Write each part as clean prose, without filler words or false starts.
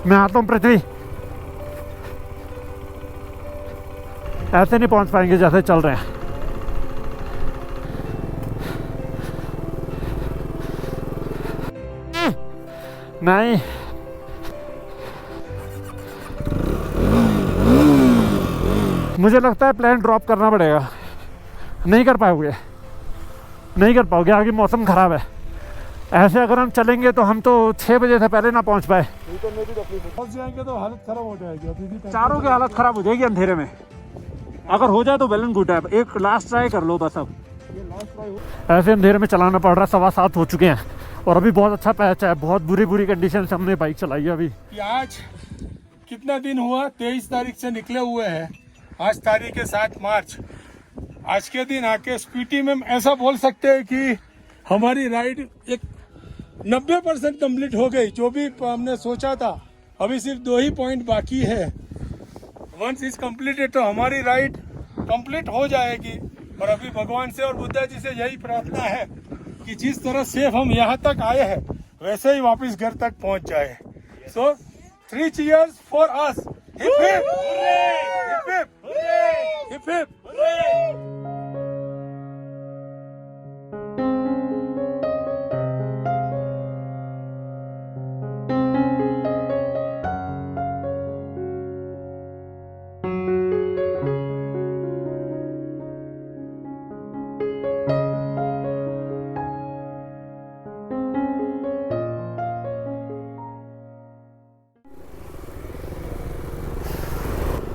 मैं आता हूँ पृथ्वी। ऐसे नहीं पहुंच पाएंगे जैसे चल रहे हैं। नहीं, मुझे लगता है प्लान ड्रॉप करना पड़ेगा। नहीं कर पाओगे, नहीं कर पाओगे, आगे मौसम ख़राब है। ऐसे अगर हम चलेंगे तो हम तो 6 बजे से पहले ना पहुंच पाए। फंस जाएंगे तो हालत खराब हो जाएगी। अभी भी चारों की हालत ख़राब हो जाएगी अंधेरे में। अगर हो जाए तो वेल एंड गुड है। एक लास्ट ट्राई कर लो बस। अब ऐसे अंधेरे में चलाना पड़ रहा है। 7:15 हो चुके हैं और अभी बहुत अच्छा पैच है। बहुत बुरी कंडीशन से हमने बाइक चलाई है अभी। आज कितना दिन हुआ? 23 तारीख से निकले हुए हैं। आज तारीख है 7 मार्च। आज के दिन आके स्पीटी में ऐसा बोल सकते हैं कि हमारी राइड एक 90% कंप्लीट हो गई। जो भी हमने सोचा था, अभी सिर्फ 2 ही पॉइंट बाकी है। वंस इज कंप्लीटेड तो हमारी राइड कंप्लीट हो जाएगी। और अभी भगवान से और बुद्धा जी से यही प्रार्थना है कि जिस तरह सेफ हम यहाँ तक आए हैं वैसे ही वापस घर तक पहुँच जाए। सो 3 cheers for us. Hip hip! Hip hip! Hip hip!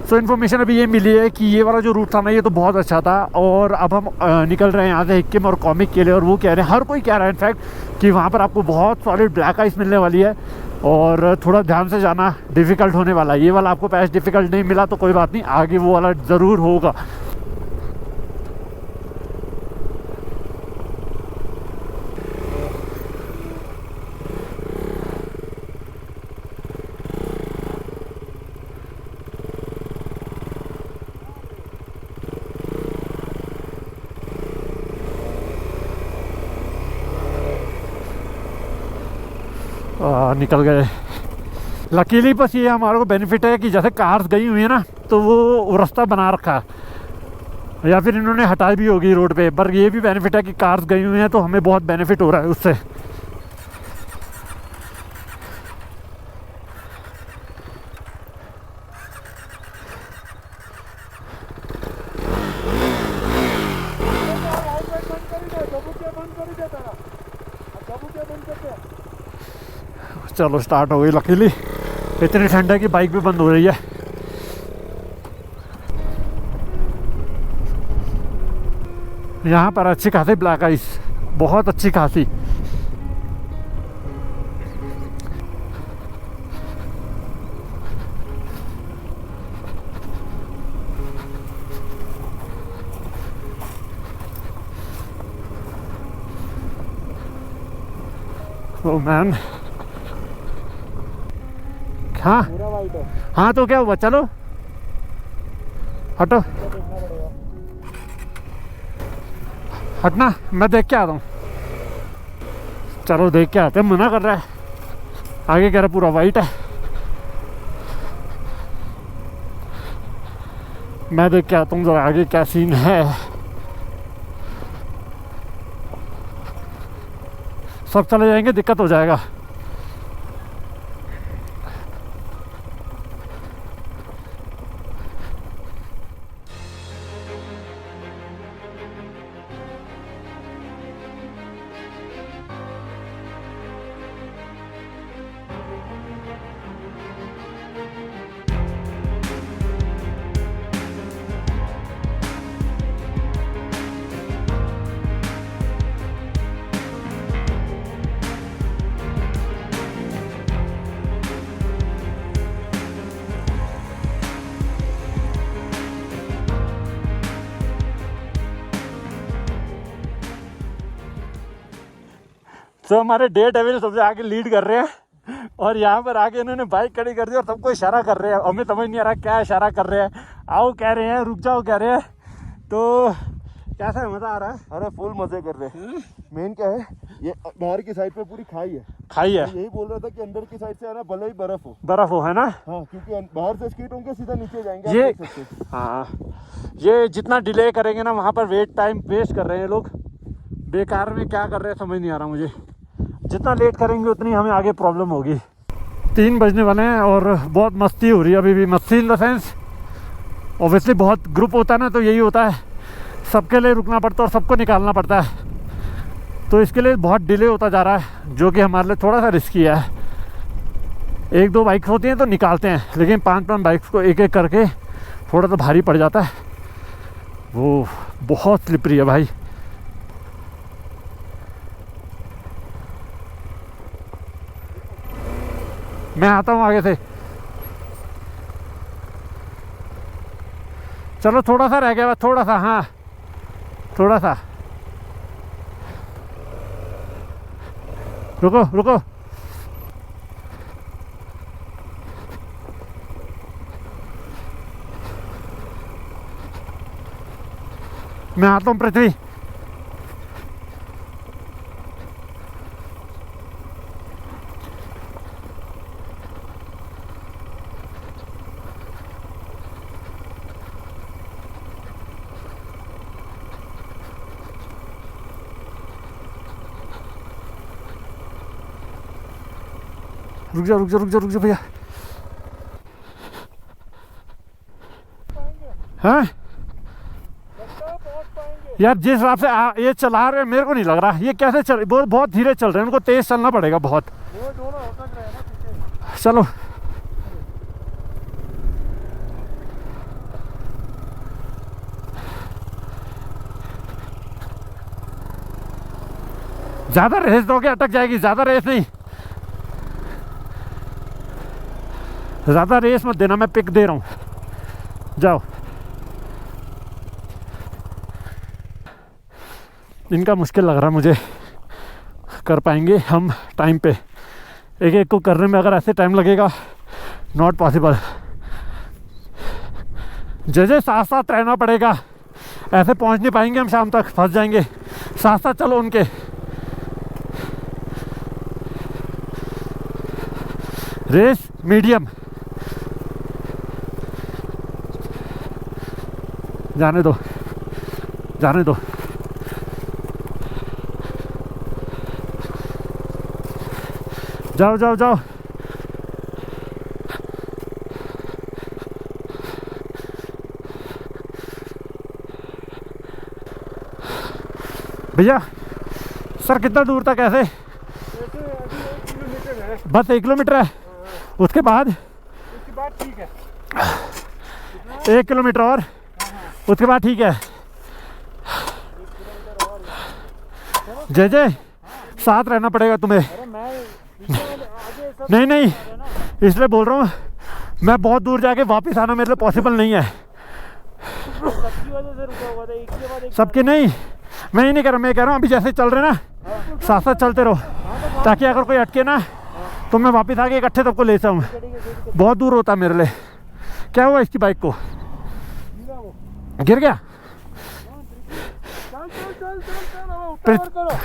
तो इन्फॉर्मेशन अभी ये मिली है कि ये वाला जो रूट था ना, ये तो बहुत अच्छा था। और अब हम निकल रहे हैं यहाँ से हिक्किम और कॉमिक के लिए। और वो कह रहे हैं, हर कोई कह रहा है इनफैक्ट, कि वहाँ पर आपको बहुत सॉलिड ब्लैक आइस मिलने वाली है और थोड़ा ध्यान से जाना, डिफ़िकल्ट होने वाला है। ये वाला आपको पैच डिफ़िकल्ट नहीं मिला तो कोई बात नहीं, आगे वो वाला ज़रूर होगा। निकल गए। लकीली बस ये हमारे को बेनिफिट है कि जैसे कार्स गई हुई है ना, तो वो रास्ता बना रखा है, या फिर इन्होंने हटाई भी होगी रोड पे। पर ये भी बेनिफिट है कि कार्स गई हुई हैं तो हमें बहुत बेनिफिट हो रहा है उससे। चलो स्टार्ट हो गई। लकीली इतनी ठंड है कि बाइक भी बंद हो रही है। यहाँ पर अच्छी खासी ब्लैक आइस, बहुत अच्छी खासी। ओह मैन, हाँ हाँ, तो क्या हुआ, चलो हटो, हटना, मैं देख के आता हूँ। चलो देख के आते हैं। मना कर रहा है, आगे कह रहा पूरा वाइट है। मैं देख के आता हूँ जरा आगे क्या सीन है। सब चले जाएंगे, दिक्कत हो जाएगा। तो हमारे डे डेविल सबसे आगे लीड कर रहे हैं और यहाँ पर आके इन्होंने बाइक खड़ी कर दी और सबको इशारा कर रहे हैं। हमें समझ नहीं आ रहा क्या इशारा कर रहे हैं। आओ कह रहे हैं, रुक जाओ कह रहे हैं। तो कैसा है, मज़ा आ रहा है? अरे फुल मजे कर रहे हैं। मेन क्या है, ये बाहर की साइड पे पूरी खाई है। खाई है, यही बोल रहा था कि अंदर की साइड से है ना भले ही बर्फ हो, है ना। हाँ, क्योंकि बाहर से स्कीट होंगे सीधा नीचे जाएंगे, ये आप देख सकते हैं। हाँ, ये जितना डिले करेंगे ना वहाँ पर टाइम वेस्ट कर रहे हैं लोग, बेकार में क्या कर रहे हैं समझ नहीं आ रहा मुझे। जितना लेट करेंगे उतनी हमें आगे प्रॉब्लम होगी। 3 बजने वाले हैं और बहुत मस्ती हो रही है अभी भी। मस्ती इन द सेंस ऑब्वियसली बहुत ग्रुप होता है ना, तो यही होता है, सबके लिए रुकना पड़ता है और सबको निकालना पड़ता है, तो इसके लिए बहुत डिले होता जा रहा है, जो कि हमारे लिए थोड़ा सा रिस्की है। 1-2 बाइक्स होती हैं तो निकालते हैं, लेकिन 5-5 बाइक्स को एक एक करके थोड़ा तो भारी पड़ जाता है। वो बहुत स्लिपरी है भाई। मैं आता हूँ आगे से। चलो थोड़ा सा रह गया बस, थोड़ा सा, हाँ थोड़ा सा। रुको रुको, मैं आता हूँ पृथ्वी। रुक जा रुक जा रुक जा रुक जा भैया। हाँ यार, जिस हिसाब से ये चला रहे हैं मेरे को नहीं लग रहा ये कैसे चल, बहुत धीरे चल रहे हैं, उनको तेज चलना पड़ेगा बहुत। चलो ज्यादा रेस दोगे अटक जाएगी, ज्यादा रेस नहीं, ज्यादा रेस मत देना, मैं पिक दे रहा हूँ, जाओ। इनका मुश्किल लग रहा है मुझे, कर पाएंगे हम टाइम पे? एक एक को करने में अगर ऐसे टाइम लगेगा, नॉट पॉसिबल। जैसे साथ साथ रहना पड़ेगा, ऐसे पहुंच नहीं पाएंगे हम, शाम तक फंस जाएंगे। साथ साथ चलो उनके। रेस मीडियम, जाने दो जाने दो। जाओ जाओ जाओ। भैया सर कितना दूर तक ऐसे? बस 1 किलोमीटर है, उसके बाद ठीक है, 1 किलोमीटर और उसके बाद ठीक है। जय जय, साथ रहना पड़ेगा तुम्हें। नहीं नहीं, इसलिए बोल रहा हूँ, मैं बहुत दूर जाके वापस आना मेरे लिए पॉसिबल नहीं है। सबके नहीं, मैं ही नहीं कर रहा, मैं कह रहा हूँ अभी जैसे चल रहे ना, साथ साथ चलते रहो, ताकि अगर कोई अटके ना तो मैं वापस आके इकट्ठे सबको ले जाऊँ। बहुत दूर होता है मेरे लिए। क्या हुआ इसकी बाइक को? गिर गया?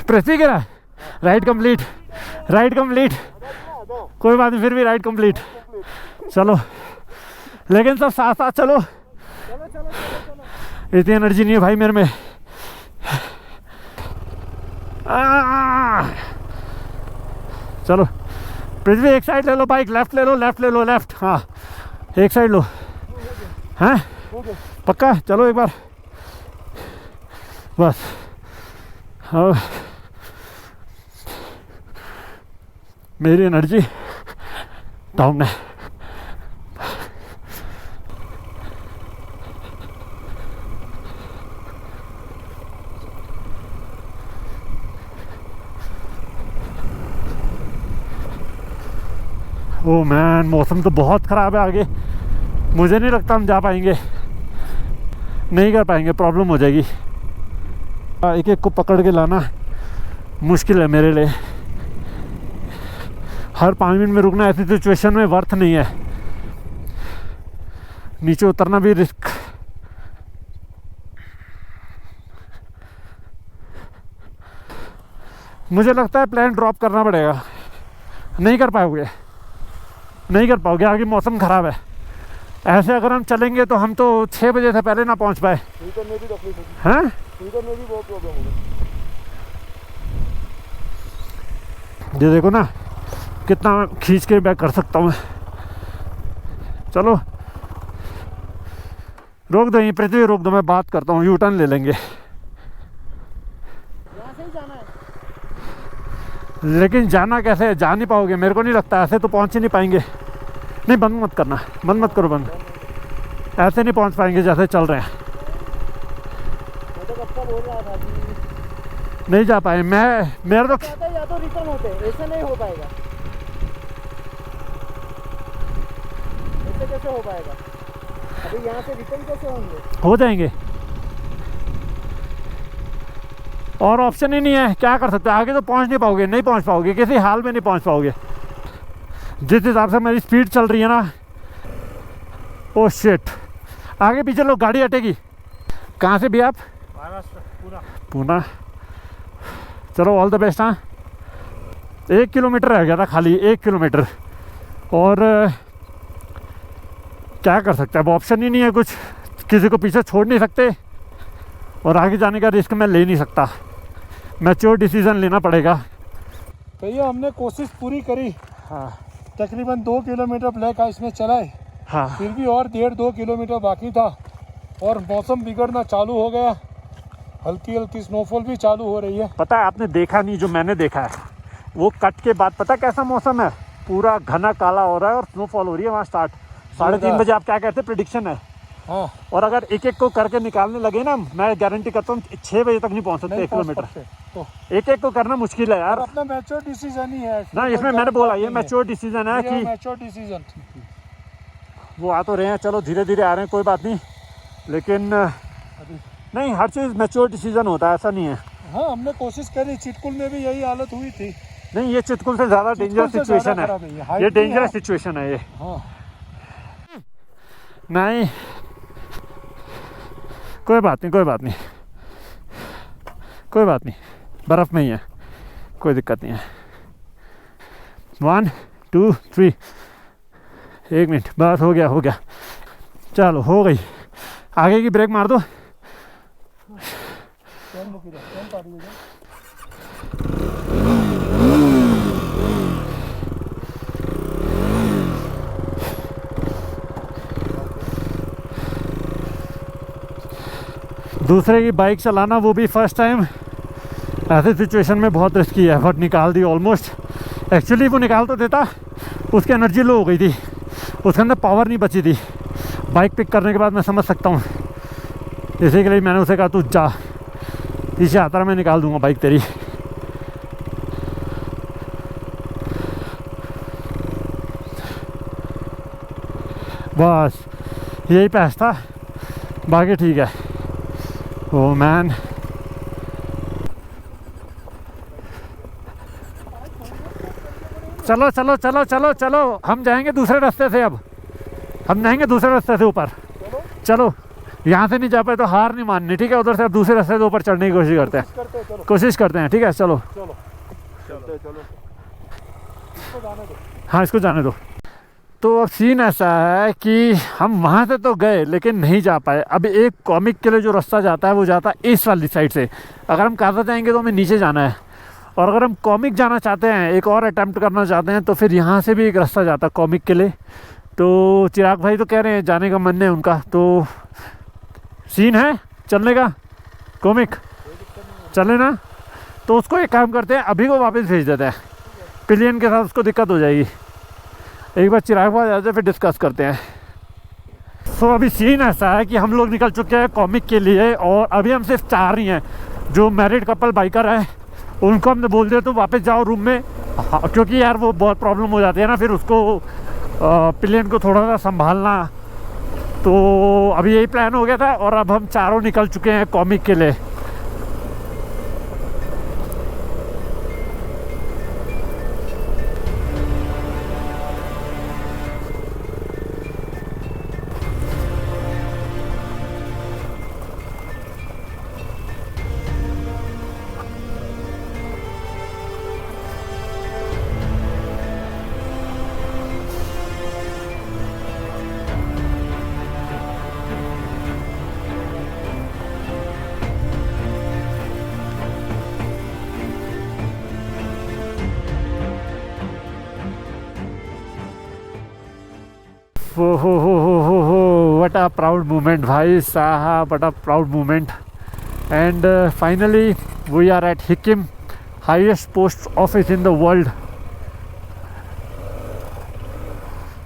पृथ्वी गिरा? राइड कंप्लीट, राइड कंप्लीट, कोई बात नहीं, फिर भी राइड कंप्लीट। चलो, लेकिन सब साथ साथ चलो। इतनी एनर्जी नहीं है भाई मेरे में। चलो पृथ्वी, एक साइड ले लो बाइक, लेफ्ट ले लो, लेफ्ट ले लो, लेफ्ट। हाँ एक साइड लो। हैं पक्का? चलो एक बार बस। हाँ मेरी एनर्जी डाउन है। ओ मैन, मौसम तो बहुत ख़राब है आगे। मुझे नहीं लगता हम जा पाएंगे, नहीं कर पाएंगे, प्रॉब्लम हो जाएगी। एक एक को पकड़ के लाना मुश्किल है मेरे लिए। हर 5 मिनट में रुकना ऐसी सिचुएशन में वर्थ नहीं है। नीचे उतरना भी रिस्क। मुझे लगता है प्लान ड्रॉप करना पड़ेगा, नहीं कर पाओगे, नहीं कर पाओगे, आगे मौसम ख़राब है। ऐसे अगर हम चलेंगे तो हम तो 6 बजे से पहले ना पहुंच पाए। स्पीकर में भी तकलीफ होगी, हैं? स्पीकर में भी बहुत प्रॉब्लम होगी। ये देखो ना कितना खींच के बैक कर सकता हूँ मैं। चलो रोक दो, यहीं पृथ्वी रोक दो, मैं बात करता हूँ, यू टर्न ले लेंगे। यहाँ से ही जाना है। लेकिन जाना कैसे है, जा नहीं पाओगे, मेरे को नहीं लगता, ऐसे तो पहुँच ही नहीं पाएंगे। नहीं बंद मत करना, बंद मत करो, बंद। ऐसे नहीं पहुँच पाएंगे जैसे चल रहे हैं। मैं तो कब का बोल रहा था कि नहीं जा पाए, मेरा तो या तो रिटर्न होते, ऐसे नहीं हो पाएगा। ऐसे कैसे हो पाएगा? अभी यहाँ से रिटर्न कैसे होंगे? हो जाएंगे, और ऑप्शन ही नहीं है, क्या कर सकते हो, आगे तो पहुंच नहीं पाओगे, नहीं पहुंच पाओगे, किसी हाल में नहीं पहुंच पाओगे। जिस हिसाब से मेरी स्पीड चल रही है ना, ओ शिट, आगे पीछे लोग, गाड़ी हटेगी। कहाँ से भी आप? महाराष्ट्र पूरा। पूना। चलो ऑल द बेस्ट। हाँ 1 किलोमीटर रह गया था, खाली 1 किलोमीटर, और क्या कर सकते हैं, अब ऑप्शन ही नहीं है कुछ, किसी को पीछे छोड़ नहीं सकते, और आगे जाने का रिस्क मैं ले नहीं सकता, मैच्योर डिसीजन लेना पड़ेगा। भैया हमने कोशिश पूरी करी, हाँ तकरीबन 2 किलोमीटर ब्लैक आइस में चलाए, हाँ, फिर भी और 1.5-2 किलोमीटर बाकी था, और मौसम बिगड़ना चालू हो गया, हल्की हल्की स्नोफॉल भी चालू हो रही है। पता है आपने देखा नहीं, जो मैंने देखा है वो कट के बाद पता कैसा मौसम है, पूरा घना काला हो रहा है और स्नोफॉल हो रही है वहाँ स्टार्ट 3:30 बजे। आप क्या कहते हैं, प्रिडिक्शन है। हाँ और अगर एक एक को करके निकालने लगे ना, मैं गारंटी करता हूँ 6 बजे तक नहीं पहुँच सकते 1 किलोमीटर। तो एक एक को करना मुश्किल है यार। अपना मैच्योर डिसीजन ही है ना, इसमें मैंने बोला ये मैच्योर डिसीजन है कि मैच्योर डिसीजन। वो आ तो रहे हैं, चलो धीरे धीरे आ रहे हैं, कोई बात नहीं, लेकिन नहीं, हर चीज़ मैच्योर डिसीजन होता है, ऐसा नहीं है। हाँ हमने कोशिश करी, चिटकुल में भी यही हालत हुई थी। नहीं, ये चितकुल से ज़्यादा डेंजरस सिचुएशन है, ये डेंजरस सिचुएशन है ये। हाँ नहीं कोई बात नहीं, कोई बात नहीं, कोई बात नहीं, बर्फ़ में ही है, कोई दिक्कत नहीं है। 1 2 3, 1 मिनट, बस हो गया, हो गया, चलो हो गई। आगे की ब्रेक मार दो। दूसरे की बाइक चलाना, वो भी फर्स्ट टाइम, ऐसे सिचुएशन में बहुत रिस्की है। बट निकाल दी ऑलमोस्ट, एक्चुअली वो निकाल तो देता, उसकी एनर्जी लो हो गई थी, उसके अंदर पावर नहीं बची थी। बाइक पिक करने के बाद मैं समझ सकता हूँ, इसी के लिए मैंने उसे कहा तू जा, पीछे आता रहा, मैं निकाल दूंगा बाइक तेरी। बस यही पैस था, बाकी ठीक है। ओ मैन, चलो चलो चलो चलो चलो, हम जाएंगे दूसरे रास्ते से, अब हम जाएंगे दूसरे रास्ते से ऊपर। चलो, यहाँ से नहीं जा पाए तो हार नहीं माननी, ठीक है, उधर से अब दूसरे रास्ते से ऊपर चढ़ने की कोशिश करते हैं, कोशिश करते हैं, ठीक है, चलो चलो चलो चलो, हाँ इसको जाने दो। तो अब सीन ऐसा है कि हम वहाँ से तो गए लेकिन नहीं जा पाए। अब एक कॉमिक के लिए जो रास्ता जाता है वो जाता है इस वाली साइड से, अगर हम काजा जाएंगे तो हमें नीचे जाना है, और अगर हम कॉमिक जाना चाहते हैं, एक और अटैम्प्ट करना चाहते हैं, तो फिर यहाँ से भी एक रास्ता जाता है कॉमिक के लिए। तो चिराग भाई तो कह रहे हैं जाने का मन है उनका, तो सीन है चलने का, कॉमिक चले ना, तो उसको एक काम करते हैं, अभी को वापस भेज देते हैं, पिलियन के साथ उसको दिक्कत हो जाएगी। एक बार चिराग भाई आ जाए फिर डिस्कस करते हैं। सो अभी सीन ऐसा है कि हम लोग निकल चुके हैं कॉमिक के लिए, और अभी हम सिर्फ 4 ही हैं। जो मैरिड कपल बाइकर है उनको हमने बोल दिया तो वापस जाओ रूम में, हाँ, क्योंकि यार वो बहुत प्रॉब्लम हो जाती है ना, फिर उसको पिलियन को थोड़ा सा संभालना। तो अभी यही प्लान हो गया था, और अब हम चारों निकल चुके हैं कॉमिक के लिए। हो व्हाट अ प्राउड मोमेंट भाई साहब, what a proud moment. And finally we are at Hikkim, highest post office in the world.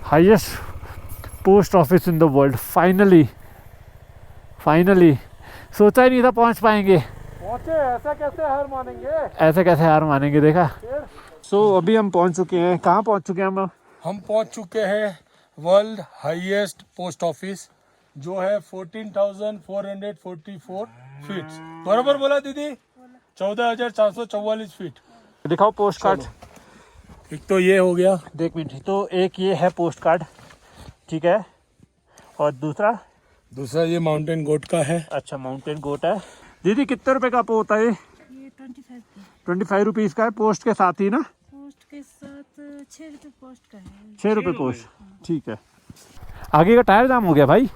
Highest post office in the world. Finally सोचा ही नहीं था पहुंच पाएंगे. पहुंचे, ऐसा कैसे हार मानेंगे. ऐसे कैसे हार मानेंगे, देखा. सो अभी हम पहुंच चुके हैं. कहाँ पहुंच चुके हैं हम पहुंच चुके हैं वर्ल्ड हाईएस्ट पोस्ट ऑफिस, जो है 14,444 फीट. बराबर बोला दीदी. 14,444 फीट. दिखाओ पोस्ट कार्ड. एक तो ये हो गया. देख मिनट, तो एक ये है पोस्ट कार्ड, ठीक है. और दूसरा ये माउंटेन गोट का है. अच्छा, माउंटेन गोट है. दीदी कितने रुपए का होता है ये? 25 रुपीज़ का है, पोस्ट के साथ ही ना. पोस्ट के साथ 6 रुपये पोस्ट का है. 6 रुपये पोस्ट, ठीक है. आगे का टायर जाम हो गया भाई,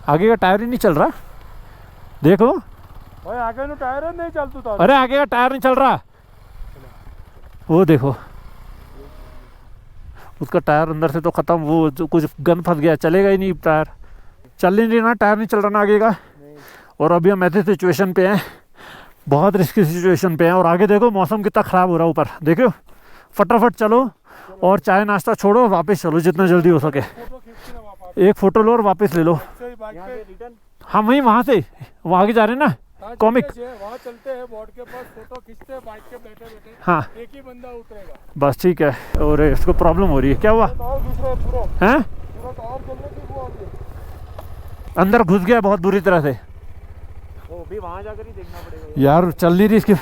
आगे का टायर ही नहीं चल रहा. देखो भाई आगे नो टायर नहीं चलता था. अरे आगे का टायर नहीं चल रहा. वो देखो उसका टायर अंदर से तो खत्म, वो जो कुछ गन फंस गया, चलेगा ही नहीं टायर. चल ही नहीं रहा, टायर नहीं चल रहा ना आगे का. और अभी हम ऐसे सिचुएशन पे हैं, बहुत रिस्की सिचुएशन पे हैं. और आगे देखो मौसम कितना ख़राब हो रहा है ऊपर, देखो. फटाफट चलो और चाय नाश्ता छोड़ो, वापस चलो जितना जल्दी हो सके. एक फ़ोटो लो और वापस ले लो. हाँ वहीं वहाँ से वहाँ आगे जा रहे हैं ना कॉमिक, वहाँ चलते हैं बोर्ड के पास, फोटो खींचते हैं बाइक के बैठे बैठे. हाँ एक ही बंदा उतरेगा बस, ठीक है. और इसको प्रॉब्लम हो रही है, क्या हुआ हैं? अंदर घुस गया बहुत बुरी तरह से. वो भी वहाँ जाकर ही देखना पड़ेगा यार चल नहीं रही इसकी.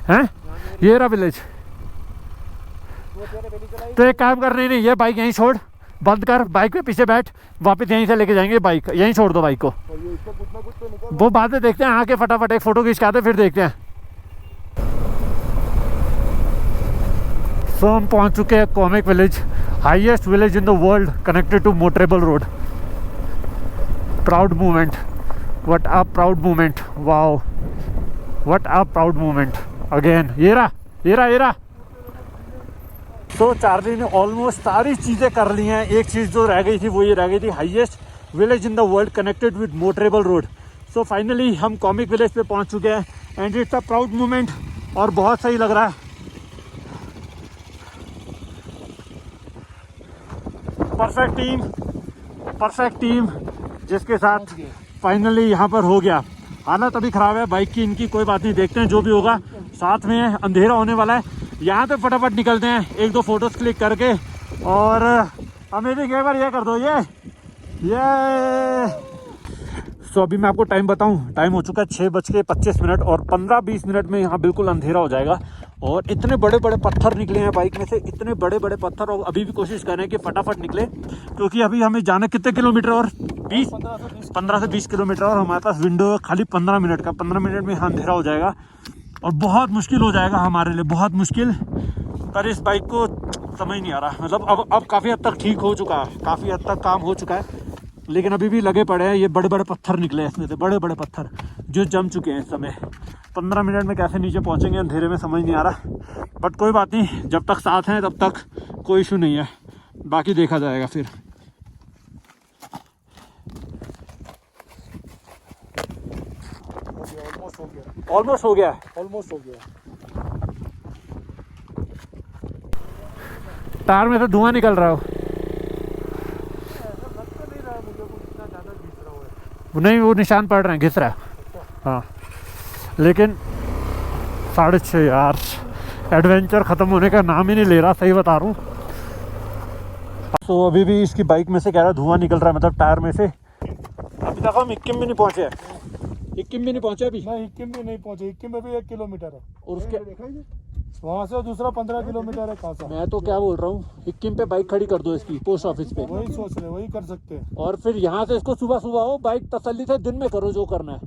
हैं ये रहा विलेज. तो एक काम कर, नहीं ये बाइक यहीं छोड़, बंद कर, बाइक पे पीछे बैठ, वापस यहीं से लेके जाएंगे. बाइक यहीं छोड़ दो बाइक को, वो बाद में देखते हैं. आके फटाफट एक फ़ोटो खींच के आते, फिर देखते हैं. सो हम पहुंच चुके हैं Komic village, highest village in the world, connected to motorable road. Proud moment, what a proud moment. Wow, what a proud moment. Again ये रहा. तो चार्ली ने ऑलमोस्ट सारी चीज़ें कर ली हैं. एक चीज़ जो रह गई थी वो ये रह गई थी, highest village in the world connected with motorable road. So finally हम कॉमिक विलेज पे पहुंच चुके हैं and it's a proud moment. और बहुत सही लग रहा है. परफेक्ट टीम जिसके साथ फाइनली यहाँ पर हो गया. हालत अभी ख़राब है बाइक की, इनकी कोई बात नहीं, देखते हैं जो भी होगा. साथ में अंधेरा होने वाला है. यहाँ पे फटाफट निकलते हैं, एक दो फोटोज़ क्लिक करके. और अमेजिंग, एक बार ये कर दो ये. सो अभी मैं आपको टाइम बताऊँ, टाइम हो चुका है 6:25 और 15-20 मिनट में यहाँ बिल्कुल अंधेरा हो जाएगा. और इतने बड़े बड़े पत्थर निकले हैं बाइक में से, इतने बड़े बड़े पत्थर. और अभी भी कोशिश कर रहे हैं कि फटाफट निकले, क्योंकि अभी हमें जाना कितने किलोमीटर और 15 से 20 किलोमीटर. और हमारे पास विंडो है खाली 15 मिनट का. 15 मिनट में यहाँ अंधेरा हो जाएगा और बहुत मुश्किल हो जाएगा हमारे लिए, बहुत मुश्किल. पर इस बाइक को समझ नहीं आ रहा, मतलब अब काफ़ी हद तक ठीक हो चुका है, काफ़ी हद तक काम हो चुका है, लेकिन अभी भी लगे पड़े हैं. ये बड़े बड़े पत्थर निकले हैं इसमें से, बड़े बड़े पत्थर जो जम चुके हैं इस समय. 15 मिनट में कैसे नीचे पहुंचेंगे अंधेरे में समझ नहीं आ रहा. बट कोई बात नहीं, जब तक साथ हैं तब तक कोई इशू नहीं है, बाकी देखा जाएगा फिर. ऑलमोस्ट हो गया. टायर में से धुआं निकल रहा हो. नहीं वो निशान पड़ रहे हैं, घिस रहा है. हाँ लेकिन 6:30 यार, एडवेंचर ख़त्म होने का नाम ही नहीं ले रहा, सही बता रहा हूँ. तो अभी भी इसकी बाइक में से कह रहा धुआं निकल रहा है, मतलब टायर में से. अभी तक हम हिक्किम भी नहीं पहुँचे अभी. हिक्किम भी नहीं पहुंचे. हिक्किम में भी 1 किलोमीटर है और उसके वहाँ से दूसरा 15 किलोमीटर है खासा. मैं तो क्या बोल रहा हूँ, हिक्किम पे बाइक खड़ी कर दो इसकी पोस्ट ऑफिस पे. वही सोच रहे, वही कर सकते हैं. और फिर यहाँ से इसको सुबह हो, बाइक तसल्ली से दिन में करो जो करना है.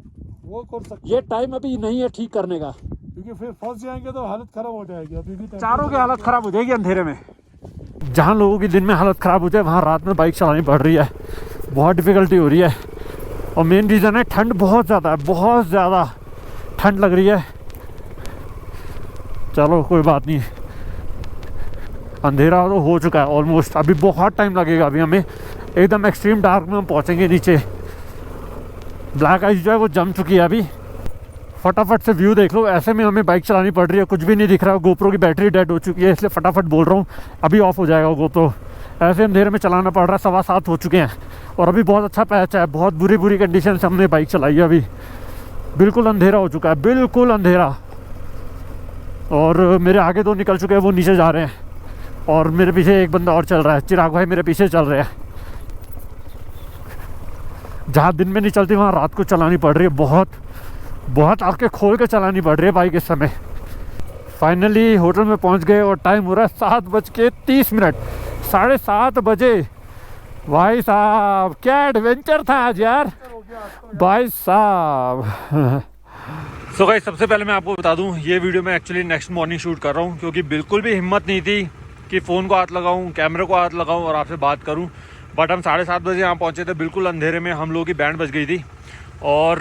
वो कर सकते. ये टाइम अभी नहीं है ठीक करने का, क्योंकि फिर फंस जाएंगे तो हालत खराब हो जाएगी. अभी भी चारों की हालत खराब हो जाएगी अंधेरे में. जहाँ लोगों की दिन में हालत ख़राब हो जाए, वहाँ रात में बाइक चलानी पड़ रही है. बहुत डिफ़िकल्टी हो रही है. और मेन रीज़न है ठंड बहुत ज़्यादा है, बहुत ज़्यादा ठंड लग रही है. चलो कोई बात नहीं, अंधेरा तो हो चुका है ऑलमोस्ट. अभी बहुत टाइम लगेगा, अभी हमें एकदम एक्सट्रीम डार्क में हम पहुँचेंगे नीचे। ब्लैक आइस जो है वो जम चुकी है अभी। फटाफट से व्यू देख लो। ऐसे में हमें बाइक चलानी पड़ रही है, कुछ भी नहीं दिख रहा। गोप्रो की बैटरी डेड हो चुकी है, इसलिए फटाफट बोल रहा हूँ, अभी ऑफ हो जाएगा गोप्रो। ऐसे अंधेरे में चलाना पड़ रहा है। 7:15 हो चुके हैं और अभी बहुत अच्छा पैच है। बहुत बुरी बुरी कंडीशन से हमने बाइक चलाई है अभी। बिल्कुल अंधेरा हो चुका है, बिल्कुल अंधेरा। और मेरे आगे 2 निकल चुके हैं, वो नीचे जा रहे हैं। और मेरे पीछे एक बंदा और चल रहा है, चिराग भाई मेरे पीछे चल रहे हैं। जहाँ दिन में नहीं चलती वहाँ रात को चलानी पड़ रही है। बहुत आंखें खोल के चलानी पड़ रही है बाइक इस समय। फाइनली होटल में पहुँच गए और टाइम हो रहा है 7:30। 7:30 बजे। भाई साहब क्या एडवेंचर था आज यार, भाई साहब। सो गाइस, सबसे पहले मैं आपको बता दूं, ये वीडियो मैं एक्चुअली नेक्स्ट मॉर्निंग शूट कर रहा हूं, क्योंकि बिल्कुल भी हिम्मत नहीं थी कि फ़ोन को हाथ लगाऊं, कैमरे को हाथ लगाऊं और आपसे बात करूं। बट हम 7:30 बजे यहाँ पहुँचे थे, बिल्कुल अंधेरे में। हम लोगों की बैंड बज गई थी। और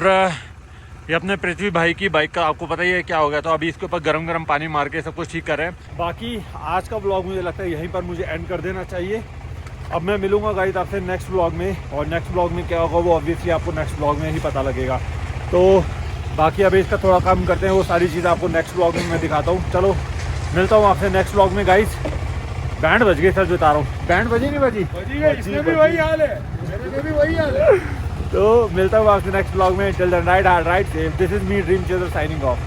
ये अपने पृथ्वी भाई की बाइक का आपको पता ही है क्या हो गया। तो अभी इसके ऊपर गरम पानी मार के सब कुछ ठीक कर रहे हैं। बाकी आज का ब्लॉग मुझे लगता है यहीं पर मुझे एंड कर देना चाहिए। अब मैं मिलूंगा गाइस आपसे नेक्स्ट ब्लॉग में, और नेक्स्ट ब्लॉग में क्या होगा वो ऑब्वियसली आपको नेक्स्ट ब्लॉग में ही पता लगेगा। तो बाकी अभी इसका थोड़ा काम करते हैं, वो सारी चीज़ें आपको नेक्स्ट ब्लॉग में मैं दिखाता हूँ। चलो मिलता हूँ आपसे नेक्स्ट ब्लॉग में गाइस। बैंड बज गई, सच बता रहा हूँ। बैंड बजी नहीं बजी? इसमें भी वही हाल है, मेरे भी वही हाल है। तो मिलता हूँ आपसे नेक्स्ट ब्लॉग में। Till then ride hard, ride safe. This is me dream chaser signing of.